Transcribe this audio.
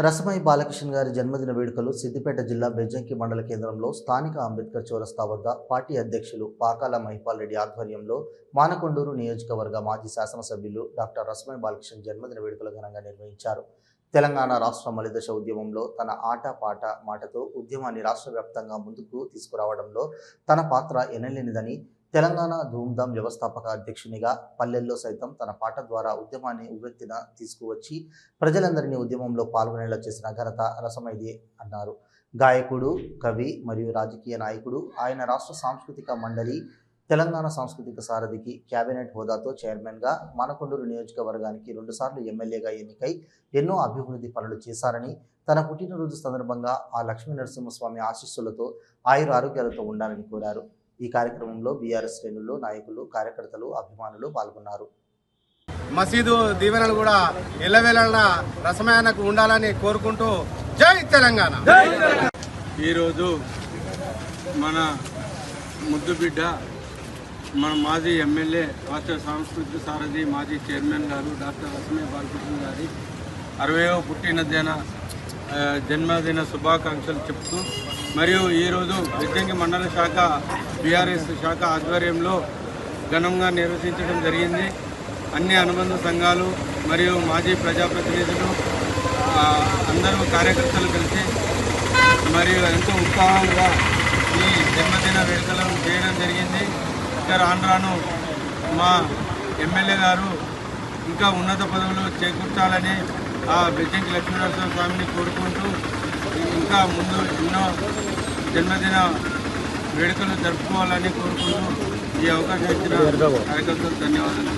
రసమై బాలకిషన్ గారి జన్మదిన వేడుకలు సిద్దిపేట జిల్లా బెజ్జంకి మండల కేంద్రంలో స్థానిక అంబేద్కర్ చౌరస్తా వద్ద పార్టీ అధ్యక్షులు పాకాల మహిపాల్ రెడ్డి ఆధ్వర్యంలో మానకొండూరు నియోజకవర్గ మాజీ శాసనసభ్యులు డాక్టర్ రసమై బాలకిషన్ జన్మదిన వేడుకలు ఘనంగా నిర్వహించారు. తెలంగాణ రాష్ట్ర మలిదశ ఉద్యమంలో తన ఆట పాట మాటతో ఉద్యమాన్ని రాష్ట్ర వ్యాప్తంగా ముందుకు తీసుకురావడంలో తన పాత్ర ఎనలేనిదని, తెలంగాణ ధూమ్ధాం వ్యవస్థాపక అధ్యక్షునిగా పల్లెల్లో సైతం తన పాట ద్వారా ఉద్యమాన్ని ఉవ్వెత్తిన తీసుకువచ్చి ప్రజలందరినీ ఉద్యమంలో పాల్గొనేలా చేసిన ఘనత రసమైదే అన్నారు. గాయకుడు, కవి మరియు రాజకీయ నాయకుడు. ఆయన రాష్ట్ర సాంస్కృతిక మండలి, తెలంగాణ సాంస్కృతిక సారథికి క్యాబినెట్ హోదాతో చైర్మన్గా, మానకొండూరు నియోజకవర్గానికి 2 సార్లు ఎమ్మెల్యేగా ఎన్నికై ఎన్నో అభివృద్ధి పనులు చేశారని, తన పుట్టినరోజు సందర్భంగా ఆ లక్ష్మీ నరసింహస్వామి ఆశీస్సులతో ఆయుర ఆరోగ్యాలతో ఉండాలని కోరారు. ఈ కార్యక్రమంలో బీఆర్ఎస్ శ్రేణులు, నాయకులు, కార్యకర్తలు, అభిమానులు పాల్గొన్నారు. మసీదు దీవెనలు కూడా ఎల్లవేళలా రసమయానికి ఉండాలని కోరుకుంటూ జై తెలంగాణ. ఈరోజు మన ముద్దు బిడ్డ, మన మాజీ ఎమ్మెల్యే, రాష్ట్ర సాంస్కృతిక సారథి, మాజీ చైర్మన్ గారు డాక్టర్ రసమై బాలకిషన్ గారి 60వ జన్మదిన శుభాకాంక్షలు చెప్తూ, మరియు ఈరోజు బెజ్జంకి మండల శాఖ బీఆర్ఎస్ శాఖ ఆధ్వర్యంలో ఘనంగా నిర్వహించడం జరిగింది. అన్ని అనుబంధ సంఘాలు మరియు మాజీ ప్రజాప్రతినిధులు అందరూ కార్యకర్తలు కలిసి మరియు ఎంతో ఉత్సాహంగా ఈ జన్మదిన వేడుకలను చేయడం జరిగింది. ఇంకా రాను మా ఎమ్మెల్యే గారు ఇంకా ఉన్నత పదవులు చేకూర్చాలని ఆ బెజ్జంకి లక్ష్మీనరసింహస్వామిని కోరుకుంటూ ఇంకా ముందు ఎన్నో జన్మదిన వేడుకలు జరుపుకోవాలని కోరుకుంటూ ఈ అవకాశం ఇచ్చిన కార్యకర్తలకు ధన్యవాదాలు.